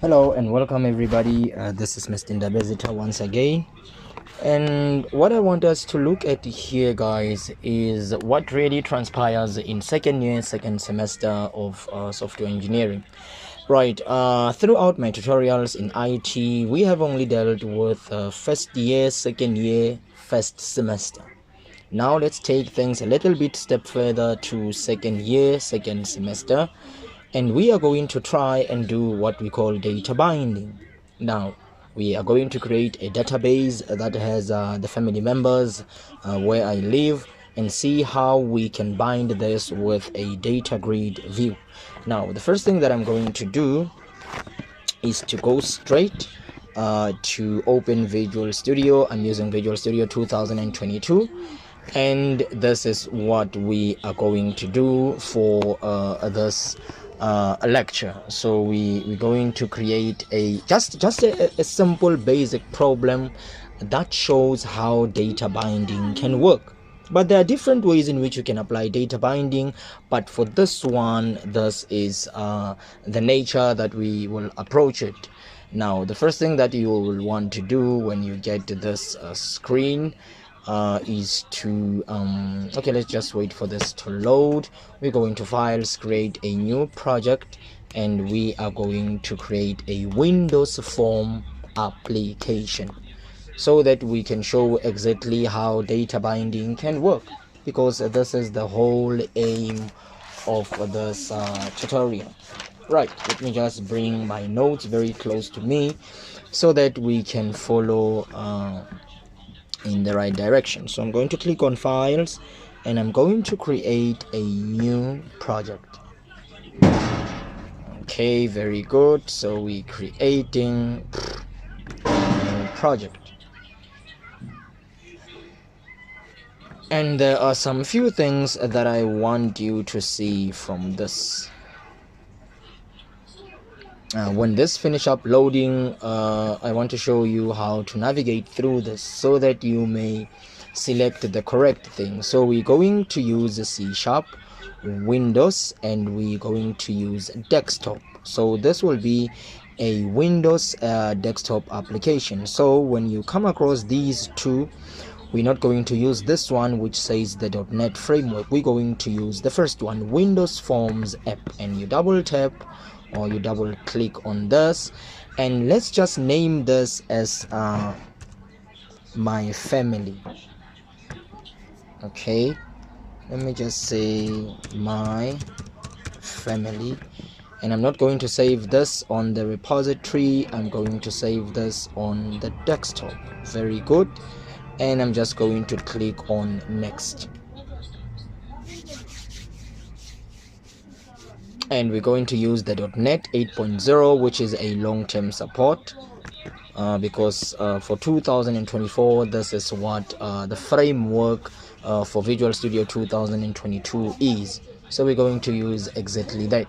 Hello and welcome everybody. This is Mr. Ndabezita once again. And what I want us to look at here, guys, is what really transpires in second year, second semester of software engineering. Right, throughout my tutorials in IT, we have only dealt with first year, second year, first semester. Now let's take things a little bit step further to second year, second semester, and we are going to try and do what we call data binding. Now we are going to create a database that has the family members, where I live, and see how we can bind this with a data grid view. Now the first thing that I'm going to do is to go straight to open Visual Studio. I'm using Visual Studio 2022, and this is what we are going to do for this lecture. So we're going to create a just a simple basic problem that shows how data binding can work. But there are different ways in which you can apply data binding, but for this one, this is the nature that we will approach it. Now the first thing that you will want to do when you get to this screen is to okay, let's just wait for this to load. We're going to files, create a new project, and we are going to create a Windows form application so that we can show exactly how data binding can work, because this is the whole aim of this tutorial. Right, let me just bring my notes very close to me so that we can follow in the right direction. So I'm going to click on files and I'm going to create a new project. Okay, very good. So we're creating a new project, and there are some few things that I want you to see from this. When this finish uploading, I want to show you how to navigate through this so that you may select the correct thing. So we're going to use C# Windows, and we're going to use desktop. So this will be a Windows desktop application. So when you come across these two, we're not going to use this one which says the .NET framework. We're going to use the first one, Windows Forms app, and you double tap or you double click on this, and let's just name this as my family. Okay, let me just say my family, and I'm not going to save this on the repository, I'm going to save this on the desktop. Very good. And I'm just going to click on next, and we're going to use the .NET 8.0, which is a long-term support, because for 2024 this is what the framework for Visual Studio 2022 is. So we're going to use exactly that.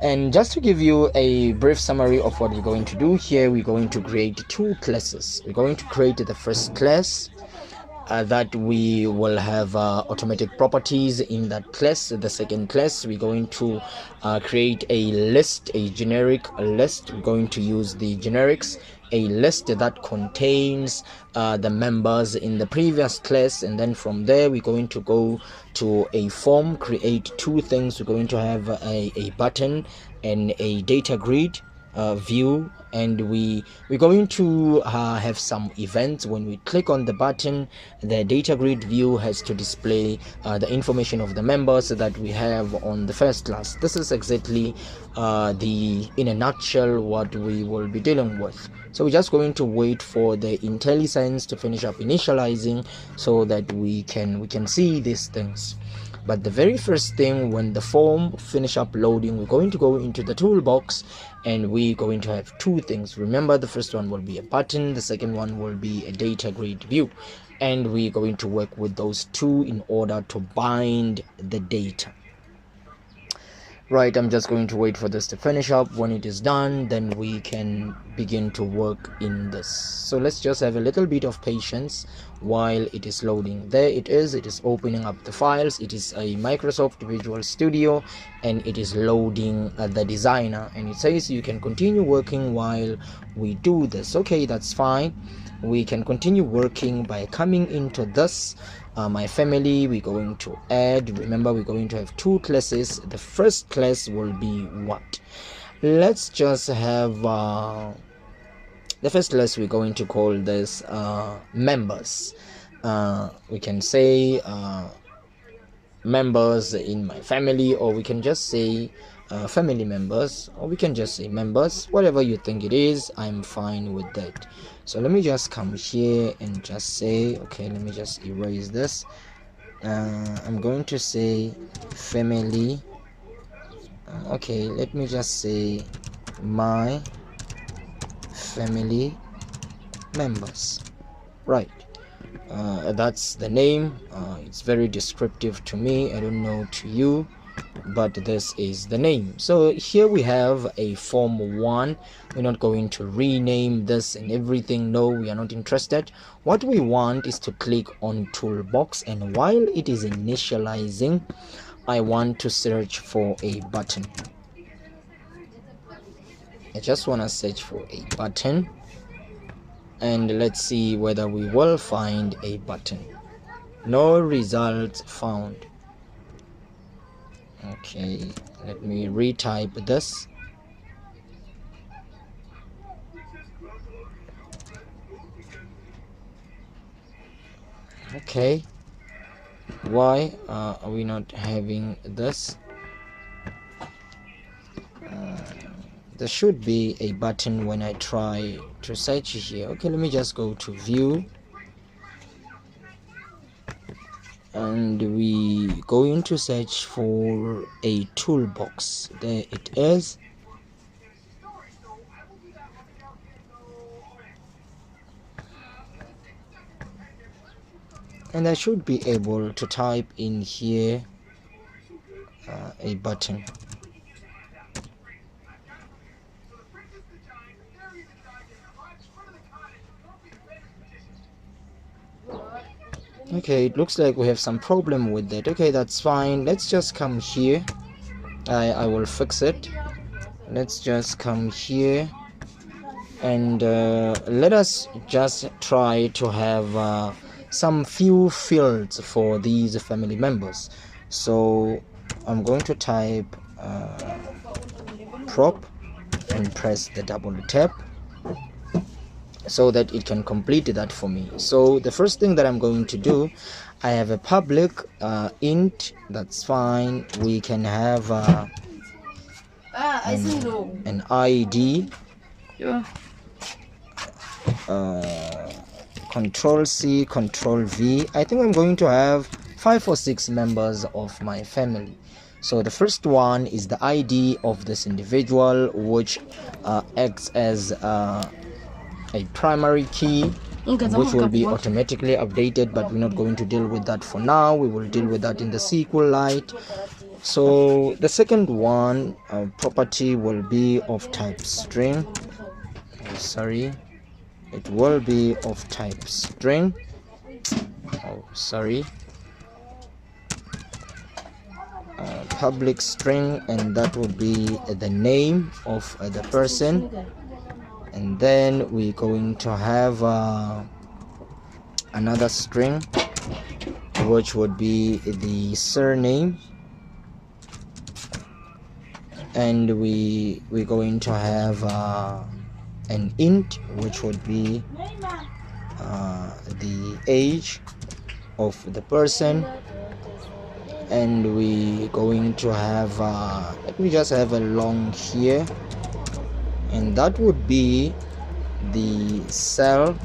And just to give you a brief summary of what we're going to do here, we're going to create two classes. We're going to create the first class that we will have automatic properties in that class. The second class, we're going to create a list, a generic list. We're going to use the generics, a list that contains the members in the previous class, and then from there we're going to go to a form, create two things. We're going to have a button and a data grid view, and we're going to have some events. When we click on the button, the data grid view has to display the information of the members that we have on the first class. This is exactly in a nutshell what we will be dealing with. So we're just going to wait for the IntelliSense to finish up initializing so that we can see these things. But the very first thing, when the form finish uploading, we're going to go into the toolbox, and we're going to have two things. Remember, the first one will be a button, the second one will be a data grid view, and we're going to work with those two in order to bind the data. Right, I'm just going to wait for this to finish up. When it is done, then we can begin to work in this. So let's just have a little bit of patience while it is loading. There it is opening up the files. It is a Microsoft Visual Studio, and it is loading the designer, and it says you can continue working while we do this. Okay, that's fine. We can continue working by coming into this my family. We're going to add, remember, we're going to have two classes. The first class will be what? Let's just have the first class, we're going to call this members. We can say members in my family, or we can just say family members, or we can just say members. Whatever you think it is, I'm fine with that. So let me just come here and just say, okay, let me just erase this. I'm going to say family. Okay, let me just say my family members. Right. That's the name. It's very descriptive to me. I don't know to you, but this is the name. So here we have a form 1. We're not going to rename this and everything. No, we are not interested. What we want is to click on toolbox, and while it is initializing, I want to search for a button. I just want to search for a button, and let's see whether we will find a button. No results found. Okay, let me retype this. Okay, why are we not having this? There should be a button when I try to search here. Okay, let me just go to view, and we go into search for a toolbox. There it is. And I should be able to type in here a button. Okay, it looks like we have some problem with that. Okay, that's fine. Let's just come here. I will fix it. Let's just come here, and let us just try to have some few fields for these family members. So I'm going to type prop and press the double tap so that it can complete that for me. So the first thing that I'm going to do, I have a public int. That's fine. We can have an ID. Ja. Control C, Control V. I think I'm going to have 5 or 6 members of my family. So the first one is the ID of this individual, which acts as a primary key, which will be automatically updated, but we're not going to deal with that for now. We will deal with that in the SQLite. So the second one, property, will be of type string. Sorry, it will be of type string. Public string, and that would be the name of the person. And then we're going to have another string, which would be the surname, and we're going to have an int, which would be the age of the person. And we're going to have let me just have a long here, and that would be the cell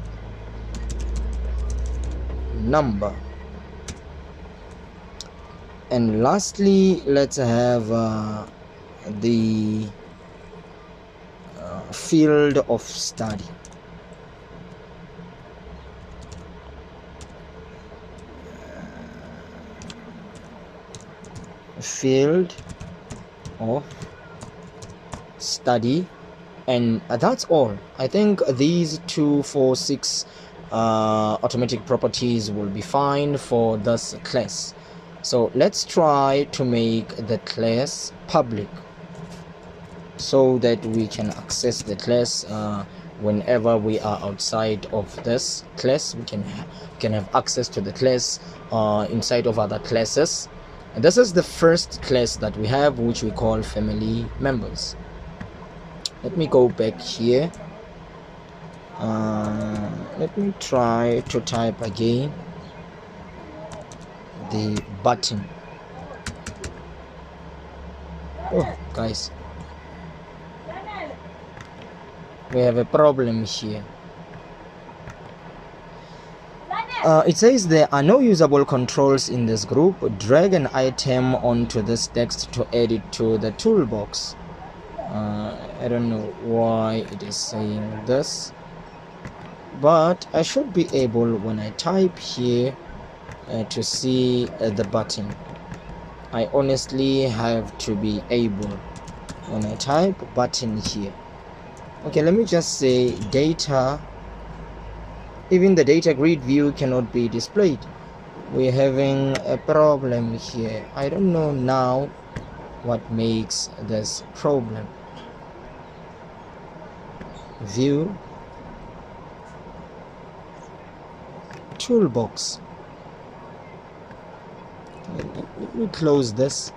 number. And lastly, let's have the field of study. Field of study, and that's all. I think these 2, 4, 6 automatic properties will be fine for this class. So let's try to make the class public so that we can access the class whenever we are outside of this class. We can have access to the class inside of other classes. And this is the first class that we have, which we call family members. Let me go back here. Let me try to type again the button. Oh guys, we have a problem here. It says there are no usable controls in this group. Drag an item onto this text to add it to the toolbox. I don't know why it is saying this, but I should be able, when I type here, to see the button. I honestly have to be able when I type button here. Okay, let me just say data. Even the data grid view cannot be displayed. We're having a problem here. I don't know now what makes this problem. View, toolbox. Let me close this.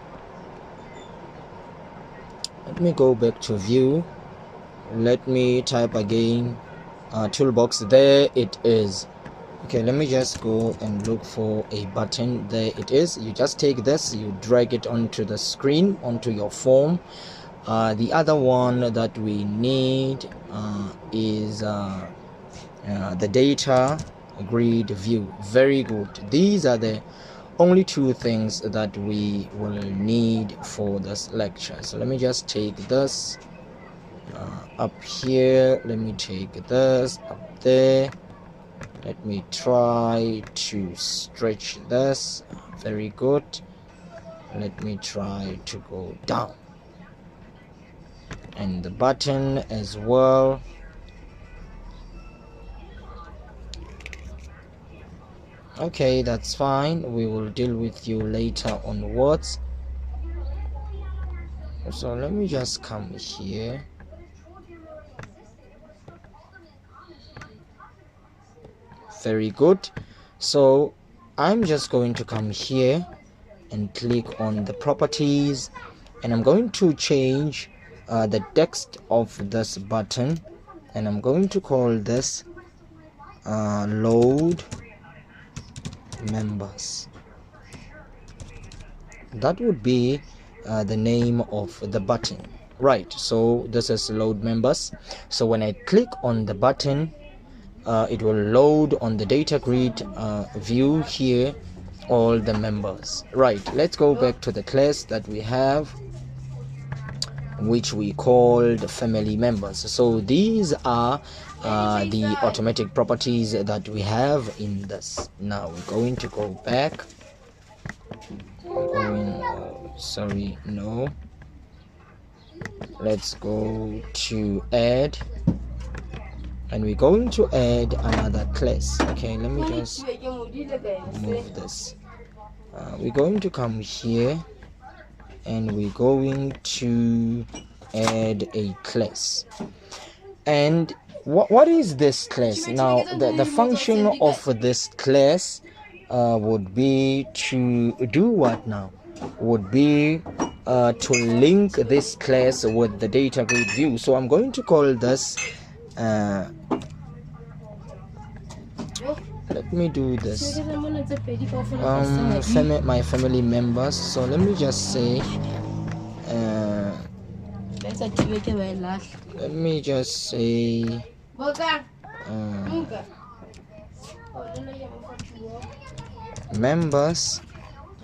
Let me go back to view. Let me type again toolbox. There it is. Okay, let me just go and look for a button. There it is. You just take this, you drag it onto the screen, onto your form. The other one that we need is the data grid view. Very good. These are the only 2 things that we will need for this lecture. So let me just take this up here. Let me take this up there. Let me try to stretch this. Very good. Let me try to go down, and the button as well. Okay, that's fine. We will deal with you later onwards. So let me just come here. Very good. So I'm just going to come here and click on the properties, and I'm going to change the text of this button, and I'm going to call this load members. That would be the name of the button, right? So this is load members. So when I click on the button, it will load on the data grid view here all the members. Right, let's go back to the class that we have, which we called family members. So these are the automatic properties that we have in this. Now we're going to go back. Let's go to add, and we're going to add another class. Okay, let me just move this. We're going to come here, and we're going to add a class. And what is this class? Now the function of this class would be to do what now? Would be to link this class with the data grid view. So I'm going to call this let me do this my family members. So let me just say let me just say members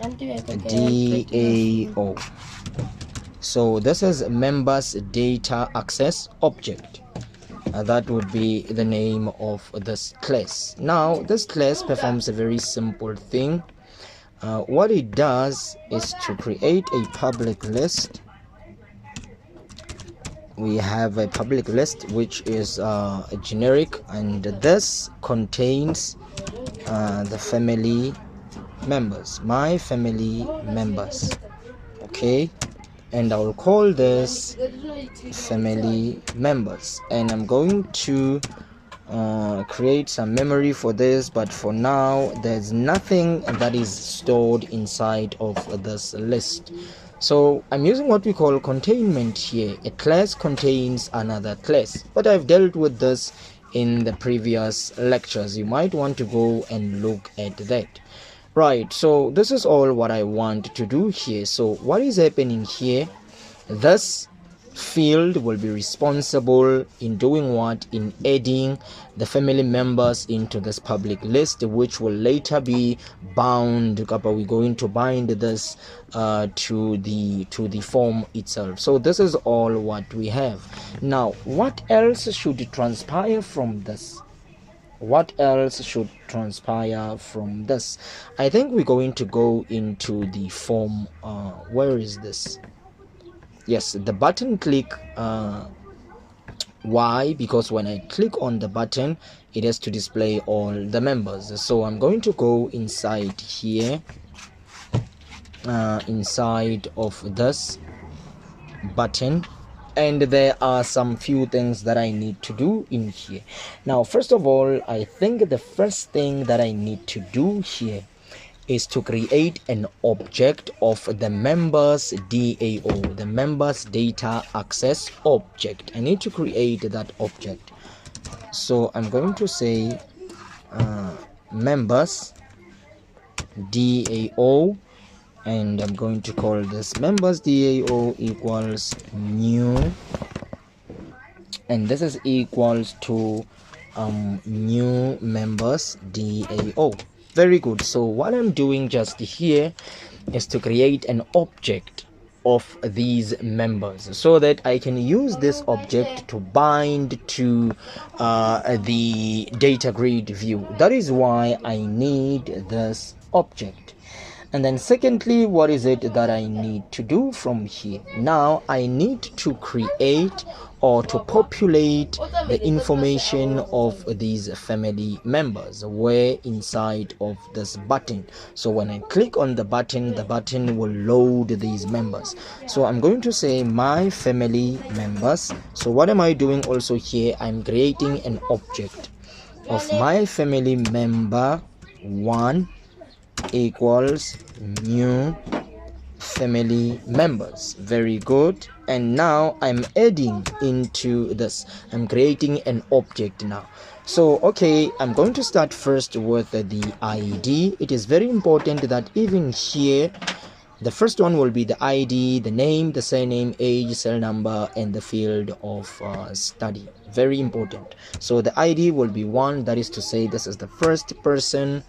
DAO. So this is members data access object. That would be the name of this class. Now this class performs a very simple thing. What it does is to create a public list we have a public list which is a generic, and this contains the family members, my family members. Okay, and I will call this family members, and I'm going to create some memory for this, but for now there's nothing that is stored inside of this list. So I'm using what we call containment here. A class contains another class, but I've dealt with this in the previous lectures. You might want to go and look at that. Right, so this is all what I want to do here. So what is happening here? This field will be responsible in doing what? In adding the family members into this public list, which will later be bound. We're going to bind this to the form itself. So this is all what we have. Now, what else should transpire from this? What else should transpire from this? I think we're going to go into the form. Where is this? Yes, the button click. Why? Because when I click on the button, it has to display all the members. So I'm going to go inside here, inside of this button, and there are some few things that I need to do in here. Now, first of all, I think the first thing that I need to do here is to create an object of the members DAO, the members data access object. I need to create that object. So I'm going to say members DAO, and I'm going to call this members DAO equals new, and this is equals to new members DAO. Very good. So what I'm doing just here is to create an object of these members so that I can use this object to bind to the data grid view. That is why I need this object. And then secondly, what is it that I need to do from here? Now I need to create or to populate the information of these family members where inside of this button. So when I click on the button will load these members. So I'm going to say my family members. So what am I doing also here? I'm creating an object of my family member 1 equals new family members. Very good. And now I'm adding into this, I'm creating an object now. So okay, I'm going to start first with the ID. It is very important that even here the first one will be the ID, the name, the surname, age, cell number, and the field of study. Very important. So the ID will be 1, that is to say this is the first person.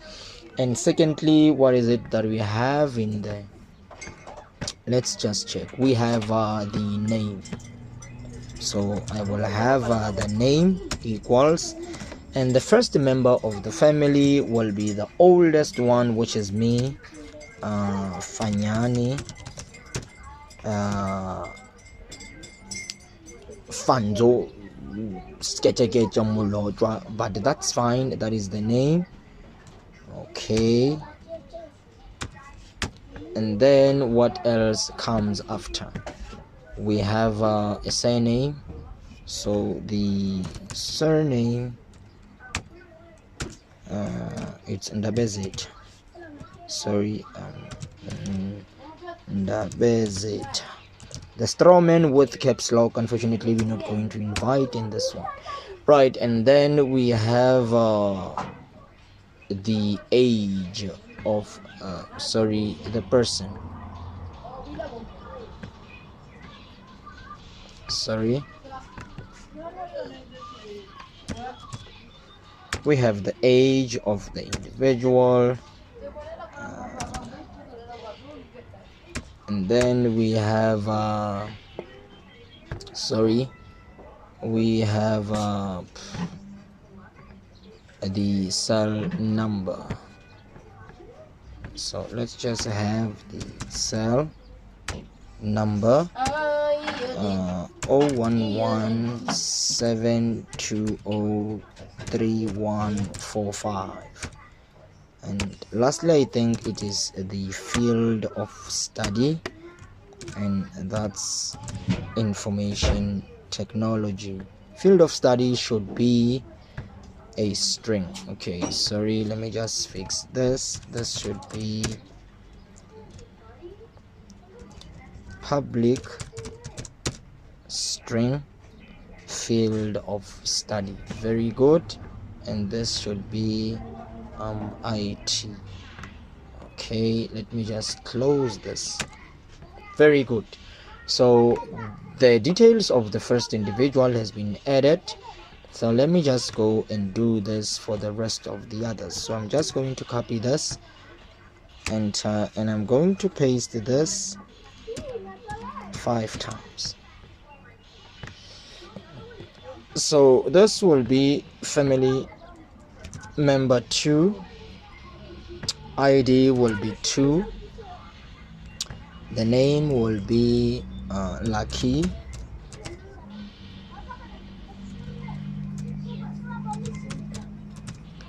And secondly, what is it that we have in there? Let's just check. We have the name. So I will have the name equals, and the first member of the family will be the oldest one, which is me, Fanyani Fanzo Sketchekecha Mulojwa, but that's fine. That is the name. Okay, and then what else comes after? We have a surname. So the surname, it's Ndabezit. Sorry, Ndabezit. The strawman with caps lock, unfortunately we're not going to invite in this one. Right, and then we have the age of the person. We have the age of the individual, and then we have the cell number. So let's just have the cell number, 01172033145. And lastly, I think it is the field of study, and that's information technology. Field of study should be a string. Okay, sorry, let me just fix this. This should be public string field of study. Very good. And this should be IT. Okay, let me just close this. Very good. So the details of the first individual has been added. So let me just go and do this for the rest of the others. So I'm just going to copy this, enter, and I'm going to paste this 5 times. So this will be family member 2, ID will be 2, the name will be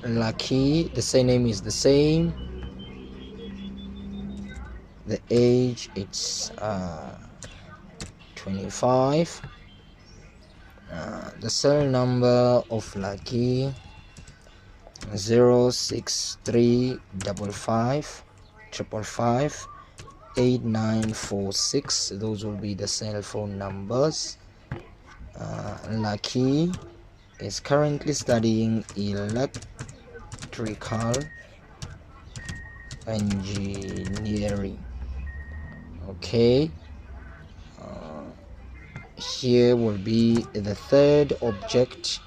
Lucky, the surname is the same, the age it's 25, the cell number of Lucky 06355558946. Those will be the cell phone numbers. Lucky is currently studying electrical engineering. Okay, here will be the third object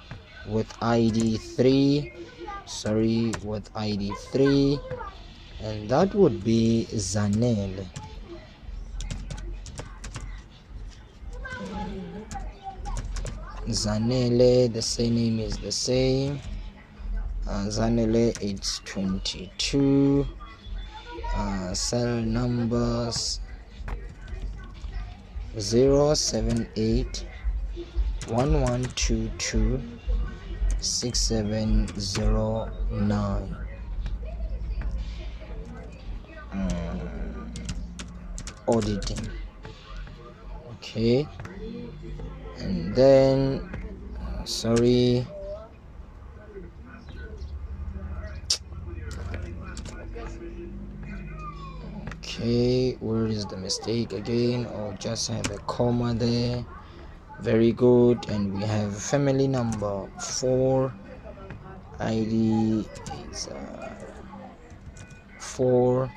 with ID 3, and that would be Zanele. The surname is the same. Zanele, it's 22. Cell numbers 07811226709. Auditing. Okay, and then sorry, okay, where is the mistake again? Or just have a comma there. Very good. And we have family number 4, ID is 4,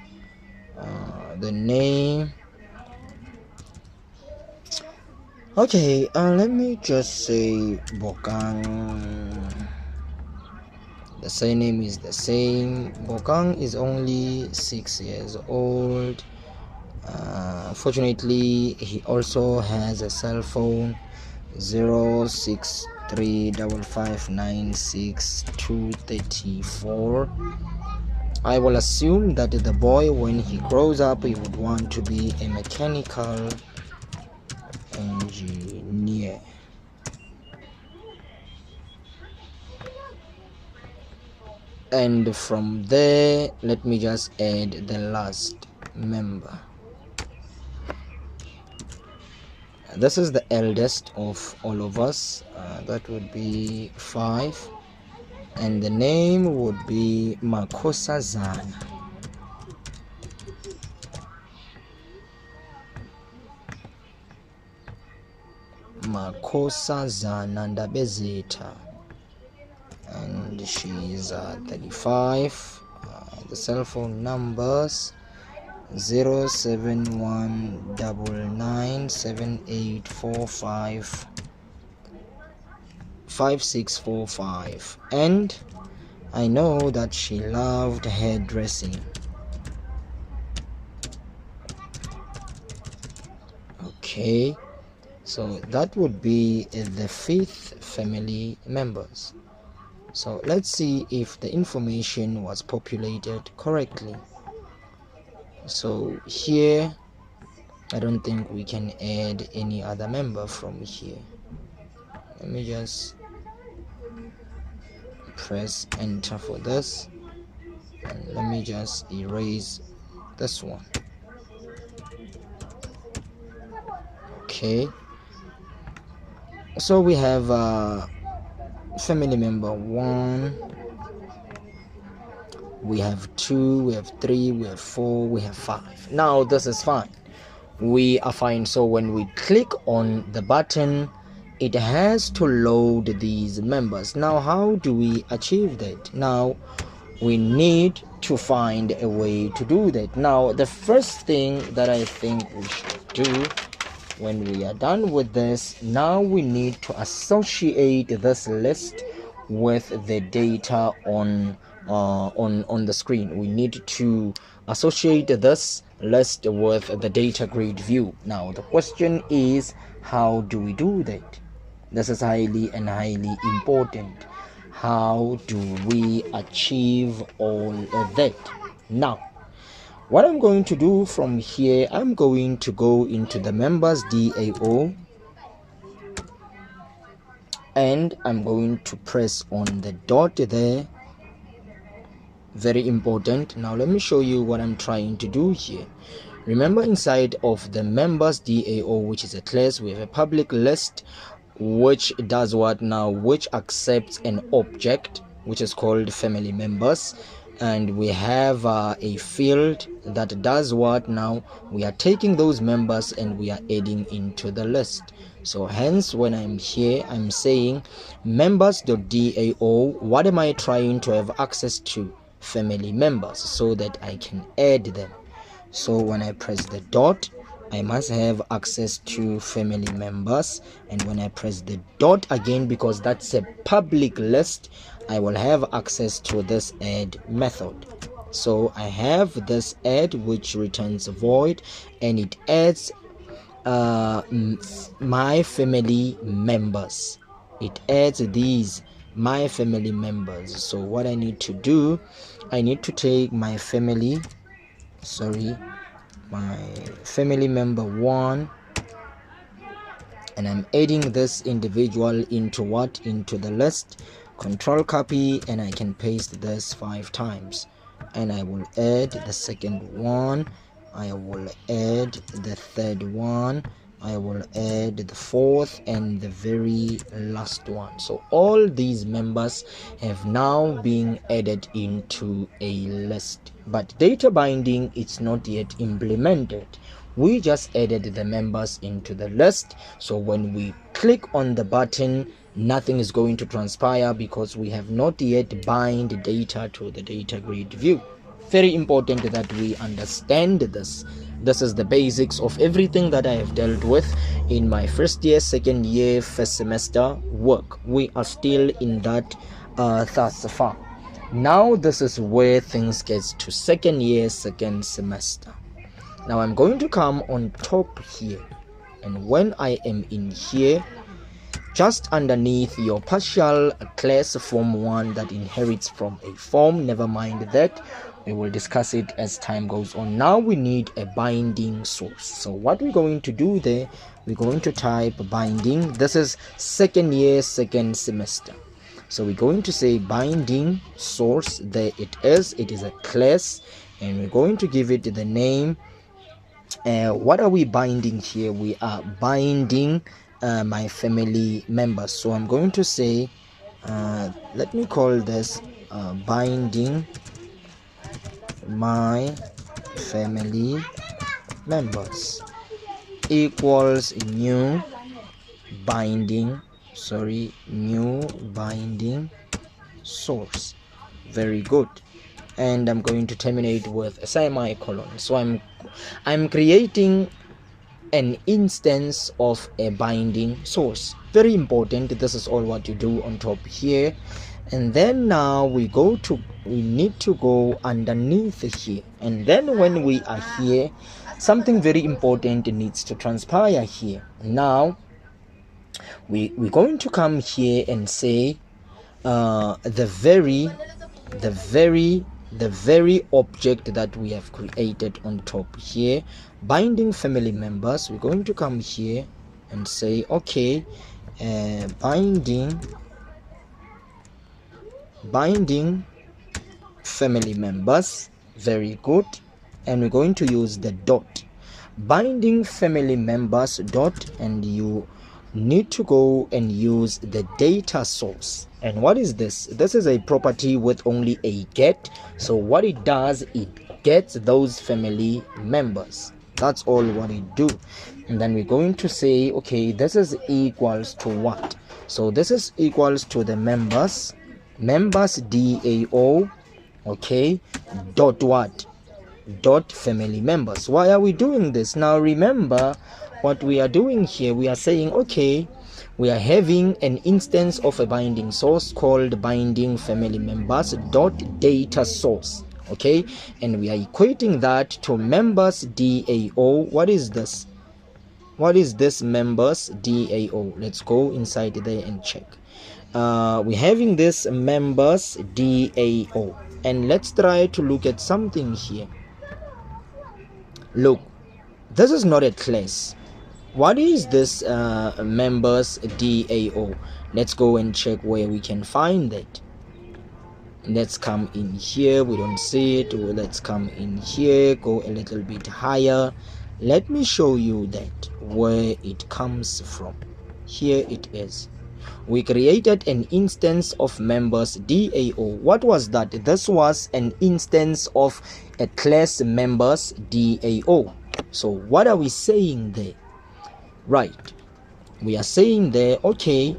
the name. Okay, let me just say Bokang. The surname is the same. Bokang is only 6 years old. Fortunately, he also has a cell phone 06355962234. I will assume that the boy, when he grows up, he would want to be a mechanical engineer. And from there, let me just add the last member. This is the eldest of all of us. That would be 5, and the name would be Makosa Zana. Ndabezeta, and she's 35. The cell phone numbers 0719978455645, and I know that she loved hairdressing. Okay, so that would be the 5th family members. So let's see if the information was populated correctly. So here I don't think we can add any other member from here. Let me just press enter for this, and let me just erase this one. Okay, so we have family member 1, we have 2, we have 3, we have 4, we have 5. Now this is fine, we are fine. So when we click on the button, it has to load these members. Now how do we achieve that? Now we need to find a way to do that. Now the first thing that I think we should do when we are done with this, now we need to associate this list with the data on the screen. We need to associate this list with the data grid view. Now the question is, how do we do that? This is highly important. How do we achieve all of that? Now what I'm going to do from here, I'm going to go into the members DAO, and I'm going to press on the dot there. Very important. Now let me show you what I'm trying to do here. Remember, inside of the members DAO, which is a class, we have a public list which does what now, which accepts an object which is called family members, and we have a field that does what now, we are taking those members and we are adding into the list. So hence when I'm here, I'm saying members.dao, what am I trying to have access to? Family members, so that I can add them. So when I press the dot, I must have access to family members, and when I press the dot again, because that's a public list, I will have access to this add method. So I have this add which returns void, and it adds my family members. It adds these my family members. So what I need to do, I need to take my family member 1, and I'm adding this individual into what, into the list. Control copy, and I can paste this 5 times, and I will add the second one, I will add the third one, I will add the fourth, and the very last one. So all these members have now been added into a list, but data binding it's not yet implemented. We just added the members into the list, so when we click on the button, nothing is going to transpire because we have not yet bind data to the data grid view. Very important that we understand this. This is the basics of everything that I have dealt with in my first year, second year, first semester work. We are still in that thus far. Now this is where things get to second year, second semester. Now I'm going to come on top here, and when I am in here, just underneath your partial class form 1 that inherits from a form, never mind that, we will discuss it as time goes on. Now we need a binding source. So what we're going to do there, we're going to type binding. This is second year, second semester. So we're going to say binding source. There it is a class, and we're going to give it the name. What are we binding here? We are binding my family members. So I'm going to say let me call this binding my family members equals new binding source. Very good. And I'm going to terminate with a semicolon. So I'm creating an instance of a binding source. Very important. This is all what you do on top here. And then now we need to go underneath here, and then when we are here, something very important needs to transpire here. Now we're going to come here and say the very the very object that we have created on top here, binding family members. We're going to come here and say, okay, binding family members. Very good. And we're going to use the dot, binding family members dot, and you need to go and use the data source. And what is this? This is a property with only a get. So what it does, it gets those family members. That's all what it do. And then we're going to say, okay, this is equals to what? So this is equals to the members DAO, okay, dot what? Dot family members. Why are we doing this? Now remember what we are doing here. We are saying, okay, we are having an instance of a binding source called binding family members dot data source, okay, and we are equating that to members DAO. What is this? What is this members DAO? Let's go inside there and check. We're having this members DAO, and let's try to look at something here. Look, this is not a class. What is this members DAO? Let's go and check where we can find it. Let's come in here. We don't see it. Let's come in here, go a little bit higher. Let me show you that where it comes from. Here it is. We created an instance of members DAO. What was that? This was an instance of a class members DAO. So what are we saying there? Right, we are saying there, okay,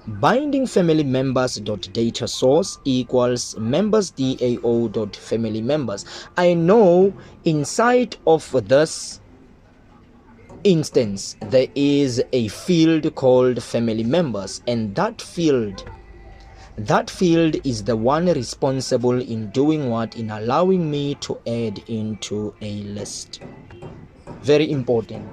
binding family members dot data source equals members DAO dot family members. I know inside of this instance there is a field called family members, and that field is the one responsible in doing what? In allowing me to add into a list. Very important.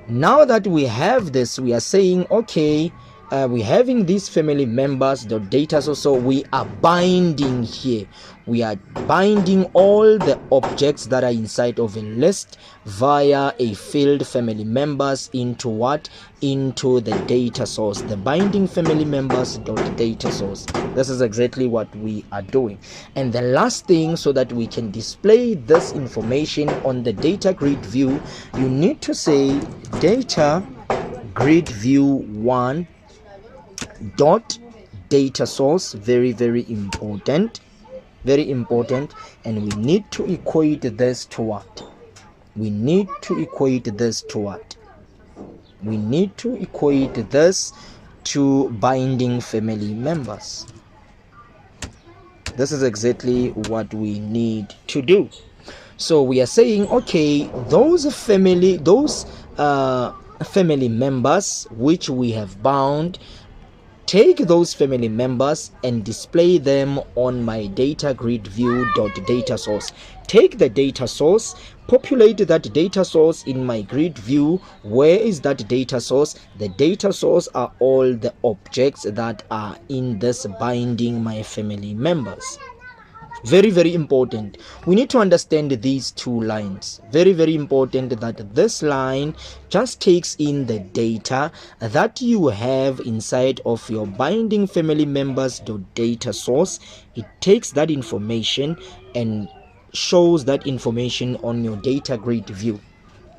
Now that we have this, we are saying, okay, we're having these family members, the data source, so we are binding here. We are binding all the objects that are inside of a list via a field family members into what? Into the data source, the binding family members dot data source. This is exactly what we are doing. And the last thing, so that we can display this information on the data grid view, you need to say data grid view 1 dot data source. Very important, and we need to equate this to what? We need to equate this to what? We need to equate this to binding family members. This is exactly what we need to do. So we are saying, okay, those family members which we have bound, take those family members and display them on my data grid view dot data source. Take the data source, populate that data source in my grid view. Where is that data source? The data source are all the objects that are in this binding my family members. Very important. We need to understand these two lines. Very important that this line just takes in the data that you have inside of your binding family members data source. It takes that information and shows that information on your data grid view.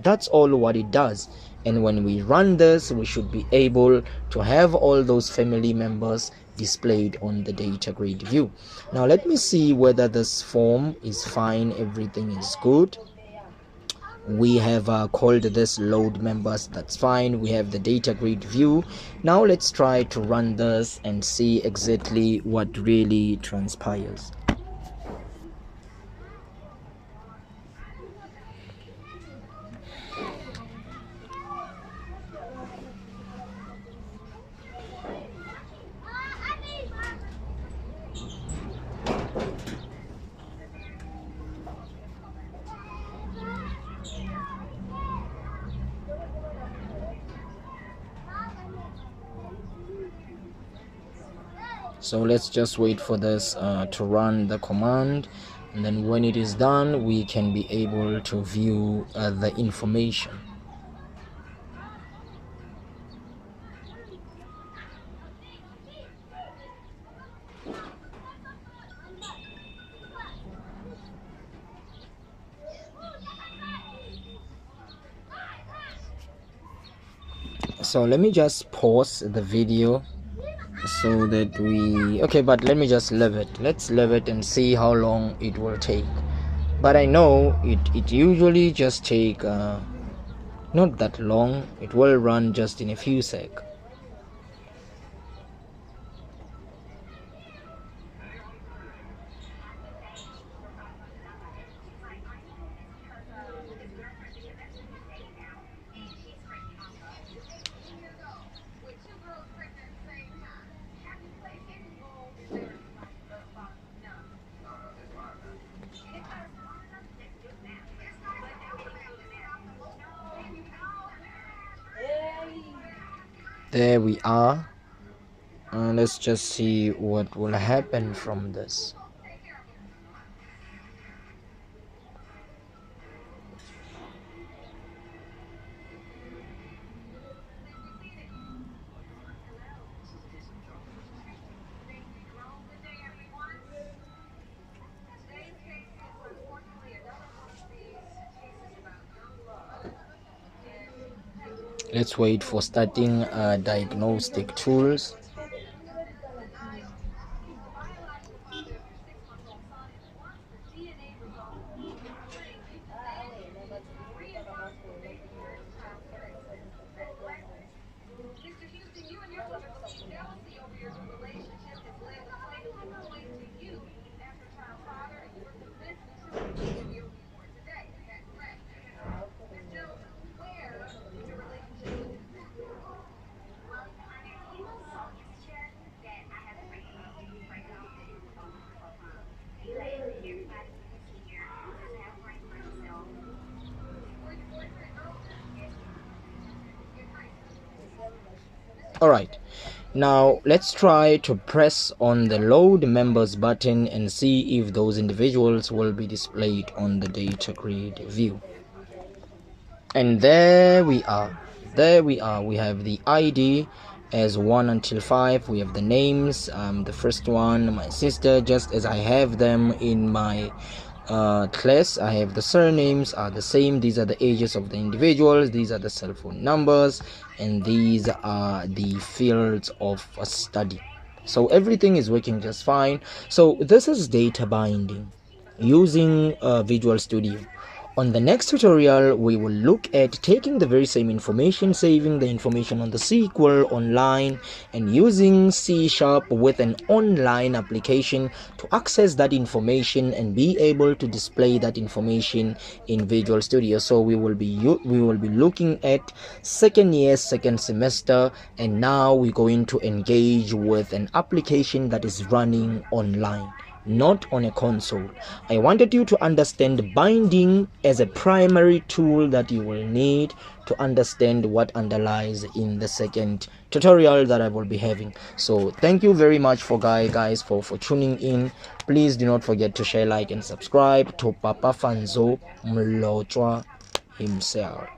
That's all what it does. And when we run this, we should be able to have all those family members displayed on the data grid view. Now let me see whether this form is fine, everything is good. We have called this load members, that's fine. We have the data grid view. Now let's try to run this and see exactly what really transpires. So let's just wait for this to run the command, and then when it is done we can be able to view the information. So let me just pause the video so that we but let me just let's leave it and see how long it will take. But I know it usually just take not that long. It will run just in a few seconds. There we are. Let's just see what will happen from this. Let's wait for starting diagnostic tools. Alright, now let's try to press on the load members button and see if those individuals will be displayed on the data grid view. And there we are. We have the ID as 1 until 5. We have the names. The first one, my sister, just as I have them in my class. I have the surnames are the same. These are the ages of the individuals. These are the cell phone numbers, and these are the fields of a study. So everything is working just fine. So this is data binding using Visual Studio. On the next tutorial, we will look at taking the very same information, saving the information on the SQL online, and using C# with an online application to access that information and be able to display that information in Visual Studio. So we will be looking at second year, second semester, and now we're going to engage with an application that is running online, not on a console. I wanted you to understand binding as a primary tool that you will need to understand what underlies in the second tutorial that I will be having. So thank you very much for guys for tuning in. Please do not forget to share, like, and subscribe to Papa Fanzo Mlotwa himself.